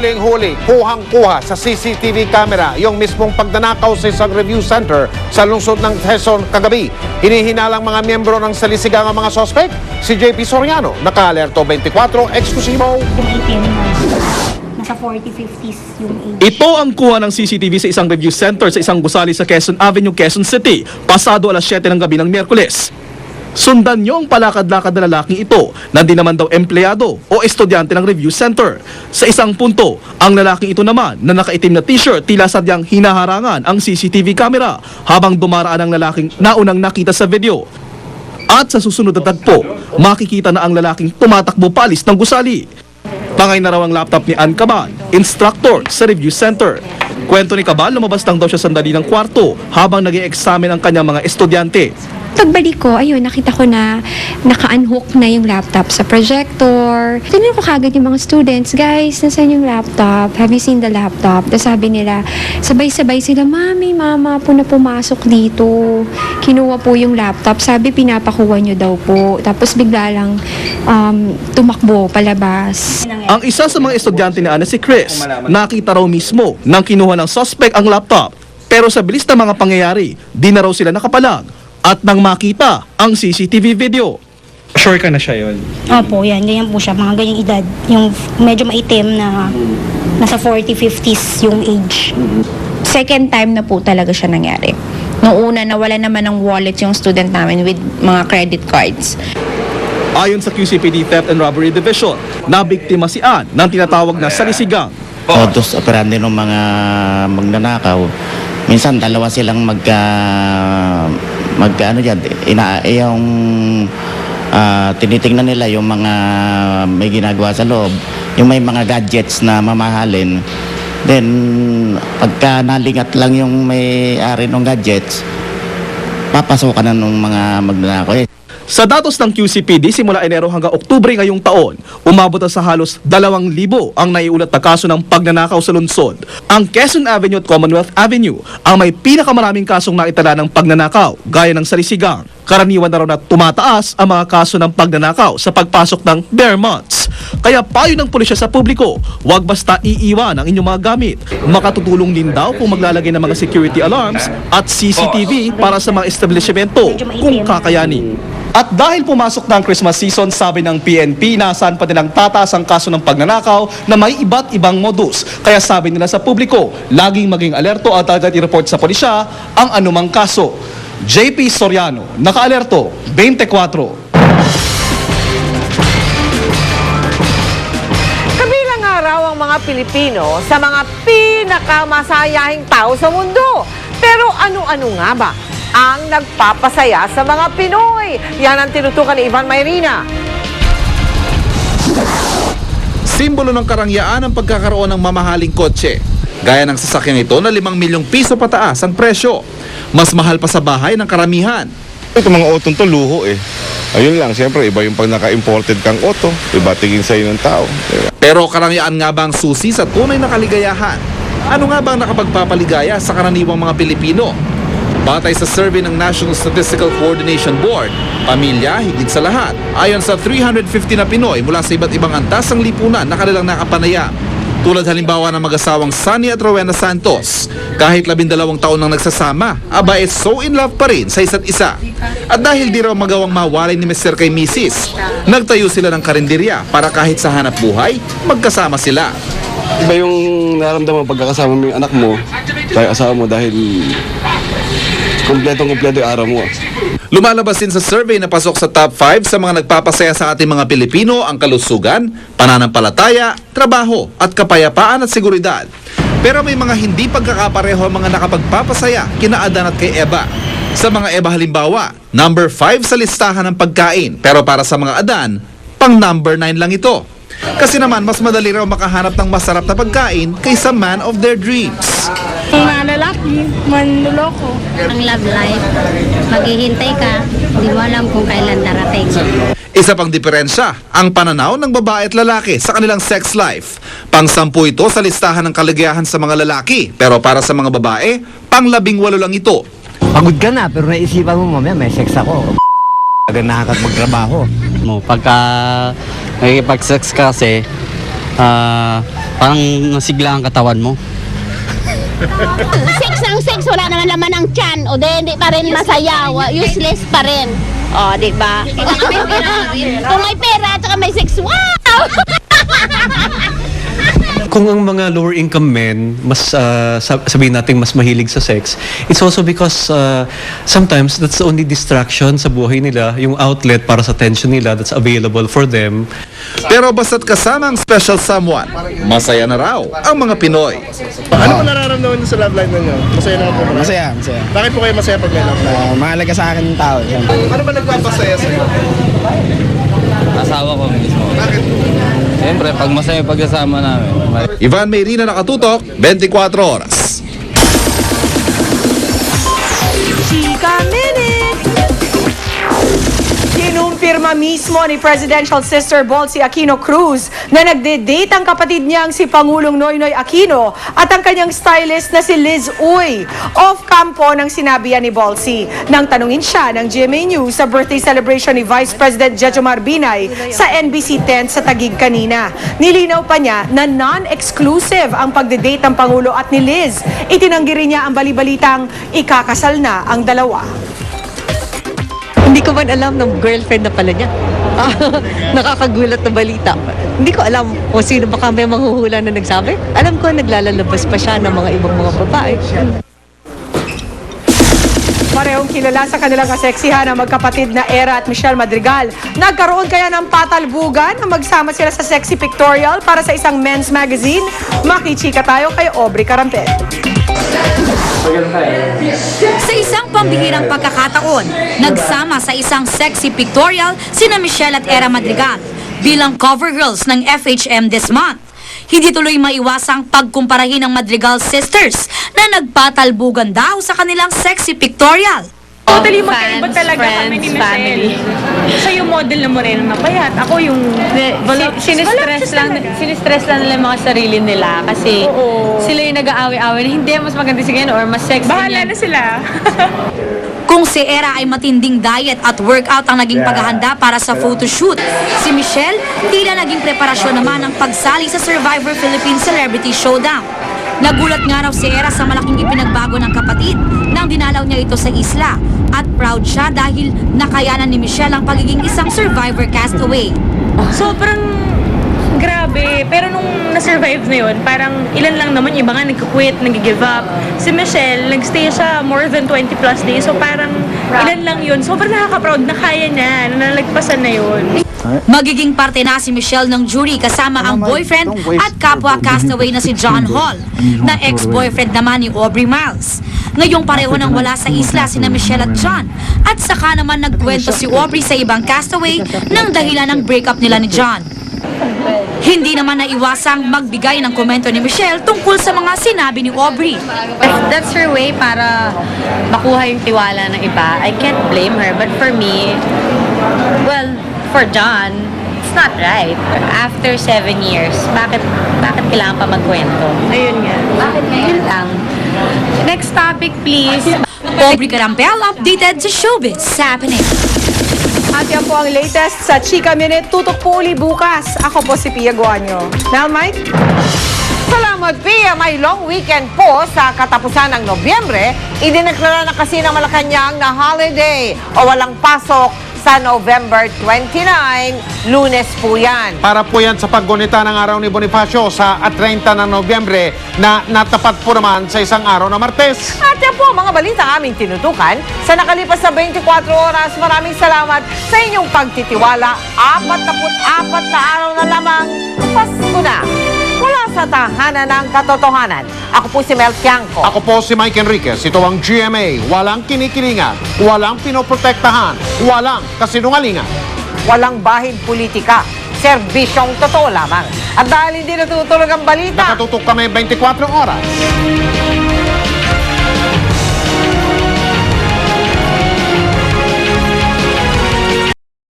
huling-huli, kuhang-kuha sa CCTV camera yung mismong pagdanakaw sa isang review center sa lungsod ng Quezon kagabi. Hinihinalang mga miyembro ng salisigang ang mga sospek. Si JP Soriano, naka-alerto 24, eksklusibo. Yung 18 na nasa 40-50s yung age. Ito ang kuha ng CCTV sa isang review center sa isang gusali sa Quezon Avenue, Quezon City, pasado alas 7 ng gabi ng Miyerkules. Sundan niyo ang palakad-lakad na lalaking ito na di naman daw empleyado o estudyante ng review center. Sa isang punto, ang lalaking ito naman na nakaitim na t-shirt tila sadyang hinaharangan ang CCTV camera habang dumaraan ang lalaking naunang nakita sa video. At sa susunod na tagpo, makikita na ang lalaking tumatakbo palis ng gusali. Tangay na raw ang laptop ni Ann Cabal, instructor sa review center. Kwento ni Cabal, lumabas lang daw siya sandali ng kwarto habang nag-i-examine ang kanyang mga estudyante. Pagbalik ko, ayun, nakita ko na naka-unhook na yung laptop sa projector. Tinanong ko kagad yung mga students, guys, nasaan yung laptop? Have you seen the laptop? Tapos sabi nila, sabay-sabay sila, mama po na pumasok dito. Kinuha po yung laptop. Sabi, pinapakuha nyo daw po. Tapos bigla lang tumakbo palabas. Ang isa sa mga estudyante ni Ana, si Chris, nakita raw mismo nang kinuha ng suspect ang laptop. Pero sa bilis na mga pangyayari, di na raw sila nakapalag. At nang makita ang CCTV video. Sure ka na siya yun? Opo, yan. Ganyan po siya. Mga ganyang edad. Yung medyo maitim na nasa 40-50s yung age. Second time na po talaga siya nangyari. Noong una, nawala naman ng wallet yung student namin with mga credit cards. Ayon sa QCPD Theft and Robbery Division, nabiktima si Ann ng tinatawag na salisigang. Modus operandi ng mga magnanakaw. Minsan dalawa silang yung tinitingnan nila yung mga may ginagawa sa loob, yung may mga gadgets na mamahalin. Then pagka nalingat lang yung may-ari ng gadgets, papasokan na ng mga magnanakaw. Sa datos ng QCPD, simula Enero hanggang Oktubre ngayong taon, umabot na sa halos 2,000 ang naiulat na kaso ng pagnanakaw sa lungsod. Ang Quezon Avenue at Commonwealth Avenue ang may pinakamaraming kasong naitala ng pagnanakaw, gaya ng salisigang. Karaniwan na raw na tumataas ang mga kaso ng pagnanakaw sa pagpasok ng bare months. Kaya payo ng pulisya sa publiko, huwag basta iiwan ang inyong mga gamit. Makatutulong din daw kung maglalagay ng mga security alarms at CCTV para sa mga establishmento kung kakayanin. At dahil pumasok na ang Christmas season, sabi ng PNP, nasaan pa nilang tataas ang kaso ng pagnanakaw na may iba't ibang modus. Kaya sabi nila sa publiko, laging maging alerto at agad i-report sa pulisya ang anumang kaso. JP Soriano, naka-alerto, 24. Kabilang nga raw ang mga Pilipino sa mga pinakamasayahing tao sa mundo. Pero ano-ano nga ba ang nagpapasaya sa mga Pinoy? Yan ang tinutukan ni Ivan Mayrina. Simbolo ng karangyaan ang pagkakaroon ng mamahaling kotse. Gaya ng sasakyan ito na 5 milyong piso pataas ang presyo. Mas mahal pa sa bahay ng karamihan. Ito mga otong to luho eh. Ayun lang, siyempre iba yung pag naka-imported kang auto, iba tingin sa'yo ng tao. Pero karangyaan nga ba ang susi sa tunay na kaligayahan? Ano nga ba ang nakapagpapaligaya sa karaniwang mga Pilipino? Batay sa survey ng National Statistical Coordination Board, pamilya higit sa lahat. Ayon sa 350 na Pinoy mula sa iba't ibang antas ng lipunan na kanilang nakapanayam. Tulad halimbawa ng mag-asawang Sunny at Rowena Santos. Kahit 12 taon nang nagsasama, aba so in love pa rin sa isa't isa. At dahil di raw magawang mawalay ni Mr. kay Mrs., nagtayo sila ng karinderya para kahit sa hanap buhay, magkasama sila. Iba yung naramdaman pagkakasama mo yung anak mo, kaya asawa mo dahil kompleto yung araw mo. Lumalabas din sa survey na pasok sa top 5 sa mga nagpapasaya sa ating mga Pilipino ang kalusugan, pananampalataya, trabaho at kapayapaan at seguridad. Pero may mga hindi pagkakapareho ang mga nakapagpapasaya kina Adan at kay Eva. Sa mga Eva halimbawa, number 5 sa listahan ng pagkain, pero para sa mga Adan, pang number 9 lang ito. Kasi naman mas madali raw makahanap ng masarap na pagkain kaysa man of their dreams. Mga lalaki, manluloko. Ang love life, maghihintay ka, di mo alam kung kailan darating. Isa pang diferensya, ang pananaw ng babae at lalaki sa kanilang sex life. Pang-10 ito sa listahan ng kaligayahan sa mga lalaki, pero para sa mga babae, pang-18 lang ito. Pagod ka na, pero naisipan mo mamaya may sex ako. Agad nakakat magtrabaho. Pagka nakikipag-sex kasi, parang nasigla ang katawan mo. Sex ng sex, wala naman laman ang tiyan. O hindi pa rin masaya. Useless pa rin. O, di ba? Kung may pera at saka may sex, wow! Kung ang mga lower income men, mas sabihin natin mas mahilig sa sex, it's also because sometimes that's the only distraction sa buhay nila, yung outlet para sa tension nila that's available for them. Pero basta't kasama ang special someone, masaya na raw ang mga Pinoy. Ano po nararamdaman niyo sa love life ninyo? Masaya naman po ba? Masaya. Bakit po kayo masaya pag may love life? Mahalaga sa akin ng tao. Ano ba nagpapasaya sa'yo? Asawa ko mismo. Bakit? Siyempre, pag masaya pagkasama namin. Ivan Mayrina, nakatutok, 24 oras. Chika Minute! Kinumpirma mismo ni Presidential Sister Bolsie Aquino Cruz na nagde-date ang kapatid niyang si Pangulong Noynoy Aquino at ang kanyang stylist na si Liz Uy. Off-cam po nang sinabi yan ni Bolsie nang tanungin siya ng GMA News sa birthday celebration ni Vice President Jejomar Binay sa NBC 10 sa Taguig kanina. Nilinaw pa niya na non-exclusive ang pagde-date ng Pangulo at ni Liz. Itinanggi rin niya ang balibalitang ikakasal na ang dalawa. Hindi ko man alam ng girlfriend na pala niya. Nakakagulat na balita. Hindi ko alam kung sino, baka may manghuhula na nagsabi. Alam ko naglalabas pa siya ng mga ibang mga babae. Parehong kilala sa kanilang kaseksihan ang magkapatid na Era at Michelle Madrigal. Nagkaroon kaya ng patalbugan na magsama sila sa sexy pictorial para sa isang men's magazine? Makichika tayo kay Aubrey Carampel. Sa isang pambihirang pagkakataon, nagsama sa isang sexy pictorial sina Michelle at Era Madrigal bilang cover girls ng FHM this month. Hindi tuloy maiwasang pagkumparahin ng Madrigal sisters na nagpatalbugan daw sa kanilang sexy pictorial. Totally magkaiba talaga kami ni Michelle. Siya yung model na morena na payat. Ako yung sinistress lang nila yung mga sarili nila kasi sila yung nag-aaway-aaway na hindi mas maganda si ganyan or mas sexy. Bahala na sila. Kung si Era ay matinding diet at workout ang naging paghahanda para sa photoshoot, si Michelle tila naging preparasyon naman ang pagsali sa Survivor Philippines Celebrity Showdown. Nagulat nga raw si Era sa malaking ipinagbago ng kapatid nang dinalaw niya ito sa isla at proud siya dahil nakayanan ni Michelle ang pagiging isang Survivor castaway. Sobrang grabe. Pero nung na-survive na yun, parang ilan lang naman, iba nga nag-quit, nag-give up. Si Michelle, nag-stay siya more than 20 plus days. So parang ilan lang yun. Sobrang nakaka-proud na kaya na, na nalagpasan na yun. Magiging parte na si Michelle ng jury kasama ang boyfriend at kapwa castaway na si John Hall, na ex-boyfriend naman ni Aubrey Miles. Ngayong pareho nang wala sa isla sina Michelle at John, at saka naman nagkwento si Aubrey sa ibang castaway ng dahilan ng breakup nila ni John. Hindi naman naiwasang magbigay ng komento ni Michelle tungkol sa mga sinabi ni Aubrey. If that's her way para makuha yung tiwala ng iba, I can't blame her. But for me, well, for John, it's not right. After 7 years, bakit kailangan pa magkwento? Ayun nga. Bakit ngayon lang? Next topic, please. Aubrey Carampel, updated sa Showbiz Happening. At yan po ang latest sa Chika Minute. Tutok po uli bukas. Ako po si Pia Guanyo. Now, Mike? Salamat, Pia. May long weekend po sa katapusan ng Nobyembre. Idineklara na kasi ng Malacanang na holiday o walang pasok sa November 29, Lunes po yan. Para po yan sa paggunita ng araw ni Bonifacio sa 30 ng Nobyembre na natapat po naman sa isang araw na Martes. At yan po ang mga balita aming tinutukan sa nakalipas na 24 oras. Maraming salamat sa inyong pagtitiwala. 44 na araw na lamang, Pasko na. Mula sa tahanan ng katotohanan. Ako po si Mel Tiangco. Ako po si Mike Enriquez. Ito ang GMA. Walang kinikilingan, walang pinoprotektahan, walang kasinungalingan. Walang bahid politika. Serbisyong totoo lamang. At dahil hindi natutulog ang balita, Nakatutok kami 24 oras.